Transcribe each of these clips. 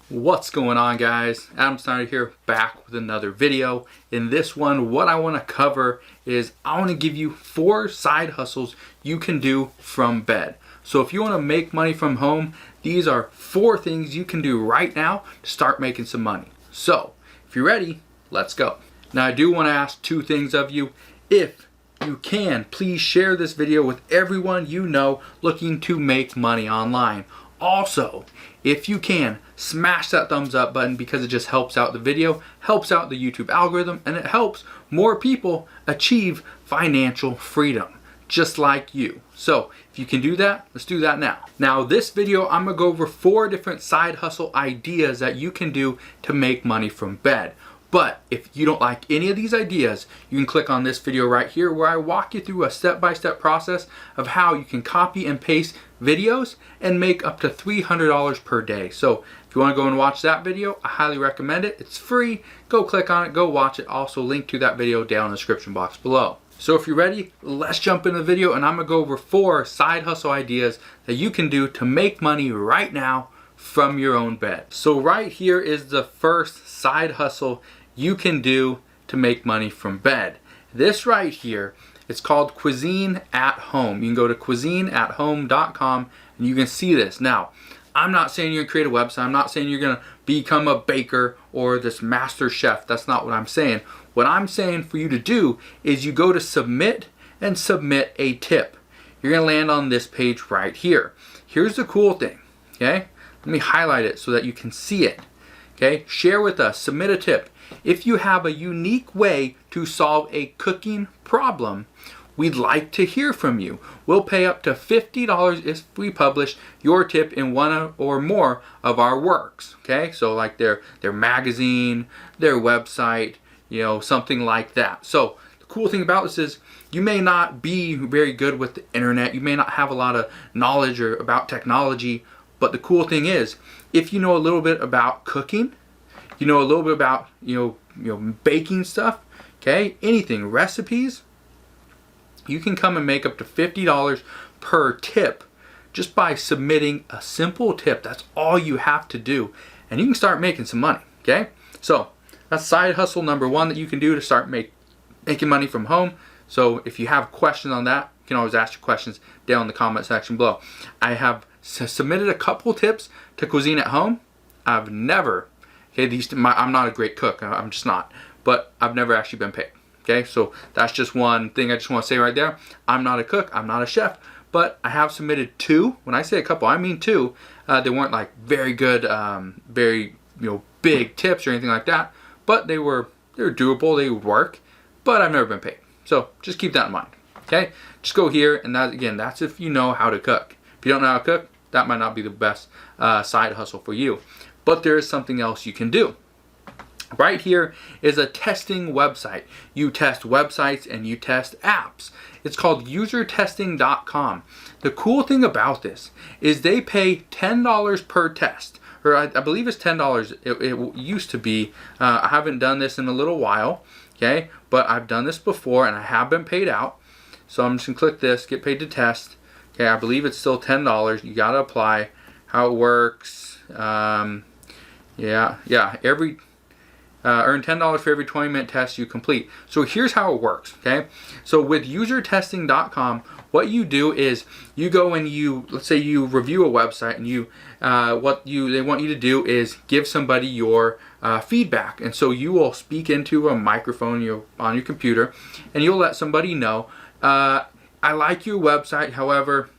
What's going on, guys? Adam Snyder here, back with another video. In this one, what I want to cover is I want to give you 4 side hustles you can do from bed. So if you want to make money from home, these are 4 things you can do right now to start making some money. So if you're ready, let's go. Now I do want to ask 2 things of you. If you can, please share this video with everyone you know looking to make money online. Also, if you can, smash that thumbs up button because it just helps out the video, helps out the YouTube algorithm, and it helps more people achieve financial freedom, just like you. So if you can do that, let's do that now. Now this video, I'm gonna go over 4 different side hustle ideas that you can do to make money from bed. But if you don't like any of these ideas, you can click on this video right here where I walk you through a step-by-step process of how you can copy and paste videos and make up to $300 per day. So if you want to go and watch that video, I highly recommend it. It's free. Go click on it, go watch it. Also link to that video down in the description box below. So if you're ready, let's jump into the video and I'm going to go over 4 side hustle ideas that you can do to make money right now from your own bed. So right here is the first side hustle you can do to make money from bed. This right here, it's called Cuisine at Home. You can go to cuisineathome.com and you can see this. Now, I'm not saying you're gonna create a website. I'm not saying you're gonna become a baker or this master chef. That's not what I'm saying. What I'm saying for you to do is you go to submit and submit a tip. You're gonna land on this page right here. Here's the cool thing, okay? Let me highlight it so that you can see it. Okay, share with us, submit a tip. If you have a unique way to solve a cooking problem, we'd like to hear from you. We'll pay up to $50 if we publish your tip in one or more of our works. Okay, so like their magazine, their website, you know, something like that. So the cool thing about this is you may not be very good with the internet. You may not have a lot of knowledge or about technology. But the cool thing is, if you know a little bit about cooking, you know a little bit about you know baking stuff, okay, anything, recipes, you can come and make up to $50 per tip just by submitting a simple tip. That's all you have to do, and you can start making some money. Okay, so that's side hustle number 1 that you can do to start making money from home. So if you have questions on that, you can always ask your questions down in the comment section below. I have submitted a couple tips to Cuisine at Home. I've never, okay, I'm not a great cook, I'm just not, but I've never actually been paid. Okay, so that's just one thing I just want to say right there. I'm not a cook, I'm not a chef, but I have submitted 2. When I say a couple, I mean 2. They weren't like very good, very big tips or anything like that, but they were doable, they would work, but I've never been paid. So just keep that in mind. Okay, just go here, and that again, that's if you know how to cook. If you don't know how to cook, that might not be the best side hustle for you. But there is something else you can do. Right here is a testing website. You test websites and you test apps. It's called usertesting.com. The cool thing about this is they pay $10 per test. Or I believe it's $10. It used to be. I haven't done this in a little while. Okay, but I've done this before and I have been paid out. So I'm just going to click this, get paid to test. Okay, I believe it's still $10. You got to apply. How it works. Earn $10 for every 20-minute test you complete. So here's how it works, okay? So with usertesting.com, what you do is you go and let's say you review a website and they want you to do is give somebody your feedback. And so you will speak into a microphone on your computer and you'll let somebody know, I like your website, however,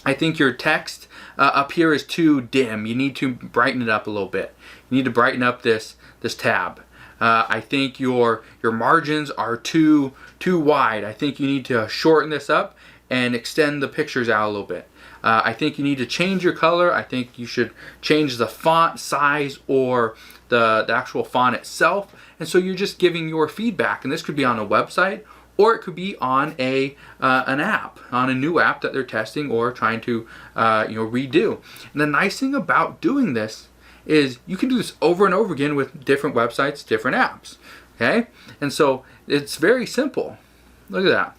I think your text up here is too dim. You need to brighten it up a little bit. You need to brighten up this tab. I think your margins are too wide. I think you need to shorten this up and extend the pictures out a little bit. I think you need to change your color. I think you should change the font size or the actual font itself. And so you're just giving your feedback. And this could be on a website, or it could be on an app, on a new app that they're testing or trying to redo. And the nice thing about doing this is you can do this over and over again with different websites, different apps. Okay, and so it's very simple. Look at that.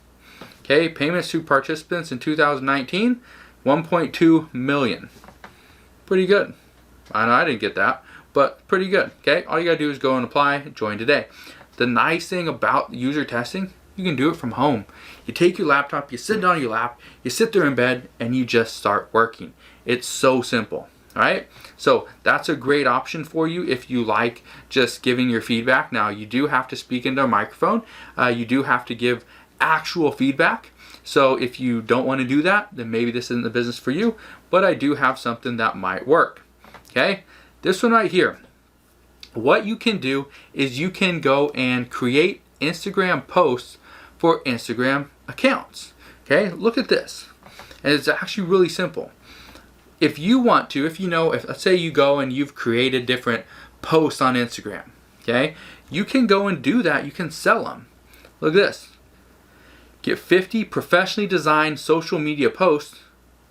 Okay, payments to participants in 2019, 1.2 million. Pretty good. I know I didn't get that, but pretty good. Okay, all you gotta do is go and apply, join today. The nice thing about user testing, you can do it from home. You take your laptop, you sit on your lap, you sit there in bed, and you just start working. It's so simple. All right, so that's a great option for you if you like just giving your feedback. Now, you do have to speak into a microphone. You do have to give actual feedback. So if you don't want to do that, then maybe this isn't the business for you, but I do have something that might work. Okay, this one right here. What you can do is you can go and create Instagram posts for Instagram accounts. Okay, look at this. And it's actually really simple. If you want to, if let's say you go and you've created different posts on Instagram, okay, you can go and do that. You can sell them. Look at this. Get 50 professionally designed social media posts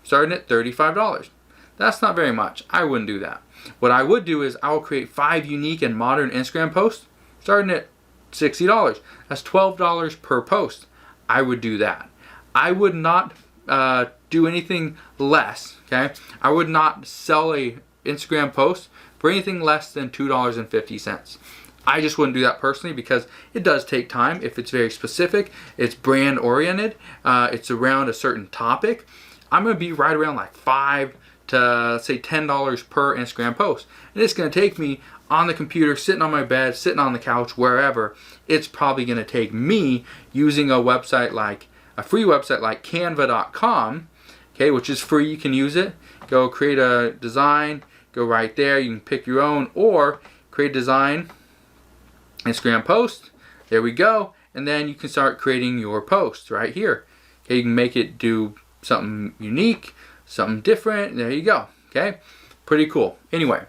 starting at $35. That's not very much. I wouldn't do that. What I would do is I will create 5 unique and modern Instagram posts starting at $60. That's $12 per post. I would do that. I would not do anything less. Okay, I would not sell a Instagram post for anything less than $2.50. I just wouldn't do that personally because it does take time. If it's very specific, it's brand oriented, it's around a certain topic, I'm going to be right around like $5 to say $10 per Instagram post. And it's going to take me on the computer, sitting on my bed, sitting on the couch, wherever. It's probably going to take me using a website like a free website like canva.com, okay, which is free. You can use it. Go create a design, go right there. You can pick your own or create a design, Instagram post. There we go. And then you can start creating your posts right here. Okay, you can make it do something unique, something different. There you go. Okay, pretty cool. Anyway,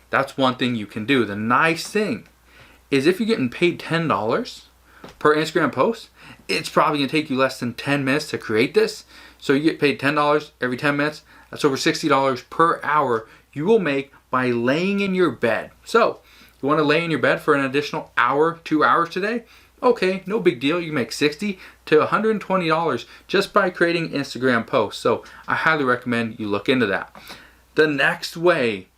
that's one thing you can do. The nice thing is if you're getting paid $10 per Instagram post, it's probably going to take you less than 10 minutes to create this. So you get paid $10 every 10 minutes. That's over $60 per hour you will make by laying in your bed. So you want to lay in your bed for an additional hour, 2 hours today? Okay, no big deal. You make $60 to $120 just by creating Instagram posts. So I highly recommend you look into that. The next way,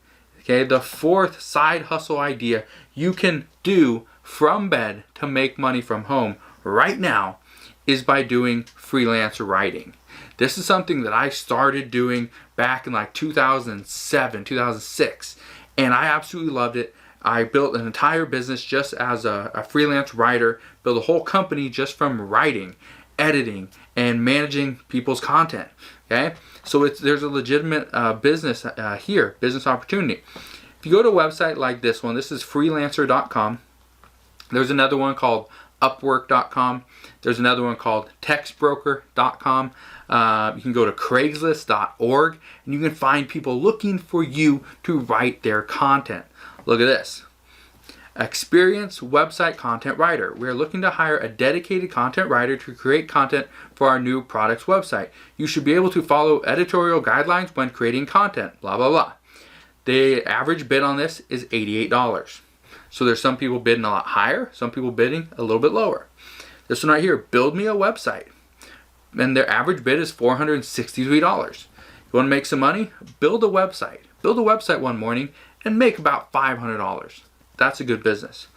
okay, the fourth side hustle idea you can do from bed to make money from home right now is by doing freelance writing. This is something that I started doing back in like 2007, 2006, and I absolutely loved it. I built an entire business just as a freelance writer, built a whole company just from writing, editing, and managing people's content. Okay, so there's a legitimate business here, business opportunity. If you go to a website like this one, this is freelancer.com. There's another one called upwork.com. There's another one called textbroker.com. You can go to craigslist.org and you can find people looking for you to write their content. Look at this. Experienced website content writer. We are looking to hire a dedicated content writer to create content for our new product's website. You should be able to follow editorial guidelines when creating content. Blah, blah, blah. The average bid on this is $88. So there's some people bidding a lot higher, some people bidding a little bit lower. This one right here, build me a website. And their average bid is $463. You want to make some money? Build a website. Build a website one morning and make about $500. That's a good business.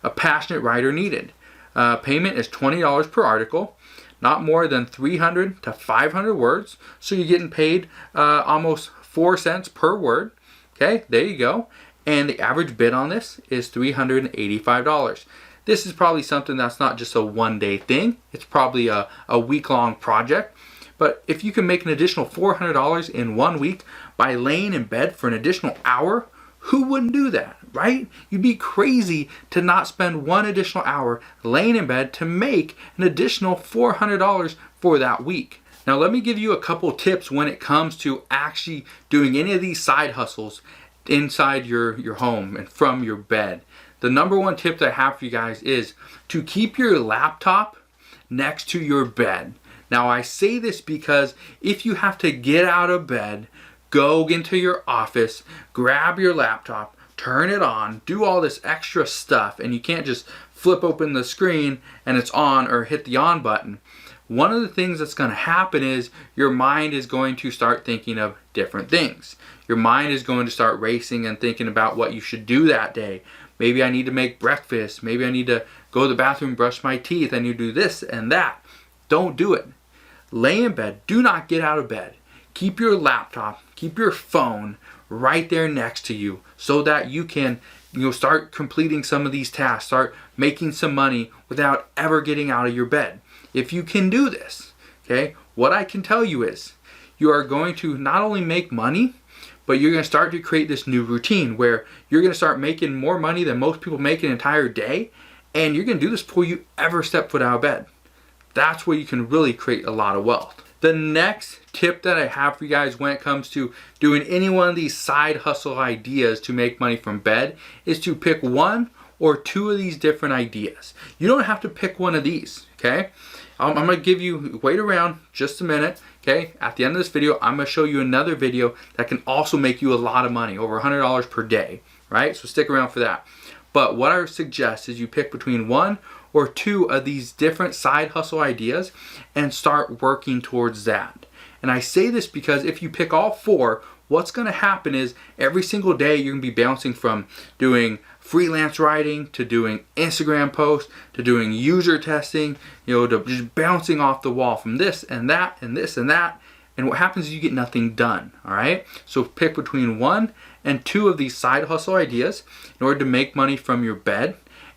A passionate writer needed. Payment is $20 per article, not more than 300 to 500 words. So you're getting paid almost 4 cents per word. Okay, there you go. And the average bid on this is $385. This is probably something that's not just a one-day thing. It's probably a week-long project. But if you can make an additional $400 in 1 week by laying in bed for an additional hour, who wouldn't do that, right? You'd be crazy to not spend one additional hour laying in bed to make an additional $400 for that week. Now let me give you a couple tips when it comes to actually doing any of these side hustles inside your home and from your bed. The number one tip that I have for you guys is to keep your laptop next to your bed. Now I say this because if you have to get out of bed, go into your office, grab your laptop, turn it on, do all this extra stuff, and you can't just flip open the screen and it's on or hit the on button. one of the things that's going to happen is your mind is going to start thinking of different things. Your mind is going to start racing and thinking about what you should do that day. Maybe I need to make breakfast. Maybe I need to go to the bathroom, brush my teeth. I need to do this and that. Don't do it. Lay in bed. Do not get out of bed. Keep your laptop, keep your phone right there next to you so that you can start completing some of these tasks, start making some money without ever getting out of your bed. If you can do this, okay, what I can tell you is you are going to not only make money, but you're going to start to create this new routine where you're going to start making more money than most people make an entire day, and you're going to do this before you ever step foot out of bed. That's where you can really create a lot of wealth. The next tip that I have for you guys when it comes to doing any one of these side hustle ideas to make money from bed is to pick one or two of these different ideas. You don't have to pick one of these, okay? I'm going to give you, wait around just a minute, okay? At the end of this video, I'm going to show you another video that can also make you a lot of money, over $100 per day, right? So stick around for that. But what I suggest is you pick between one or two of these different side hustle ideas and start working towards that. And I say this because if you pick all four, what's going to happen is every single day you're going to be bouncing from doing freelance writing to doing Instagram posts to doing user testing, to just bouncing off the wall from this and that and this and that. And what happens is you get nothing done, all right? So pick between one and two of these side hustle ideas in order to make money from your bed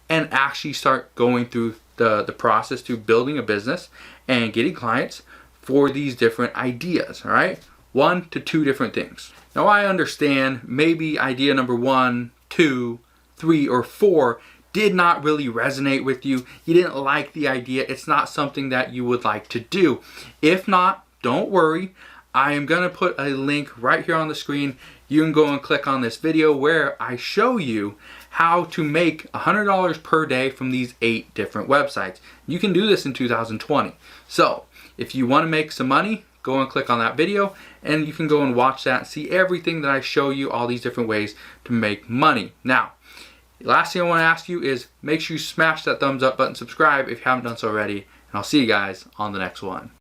and actually start going through the process to building a business and getting clients for these different ideas, all right? 1 to 2 different things. Now I understand maybe idea number 1, 2, 3, or 4 did not really resonate with you. You didn't like the idea. It's not something that you would like to do. If not, don't worry. I am going to put a link right here on the screen. You can go and click on this video where I show you how to make $100 per day from these 8 different websites. You can do this in 2020. So if you want to make some money, go and click on that video and you can go and watch that and see everything that I show you, all these different ways to make money. Now, last thing I want to ask you is make sure you smash that thumbs up button, subscribe if you haven't done so already, and I'll see you guys on the next one.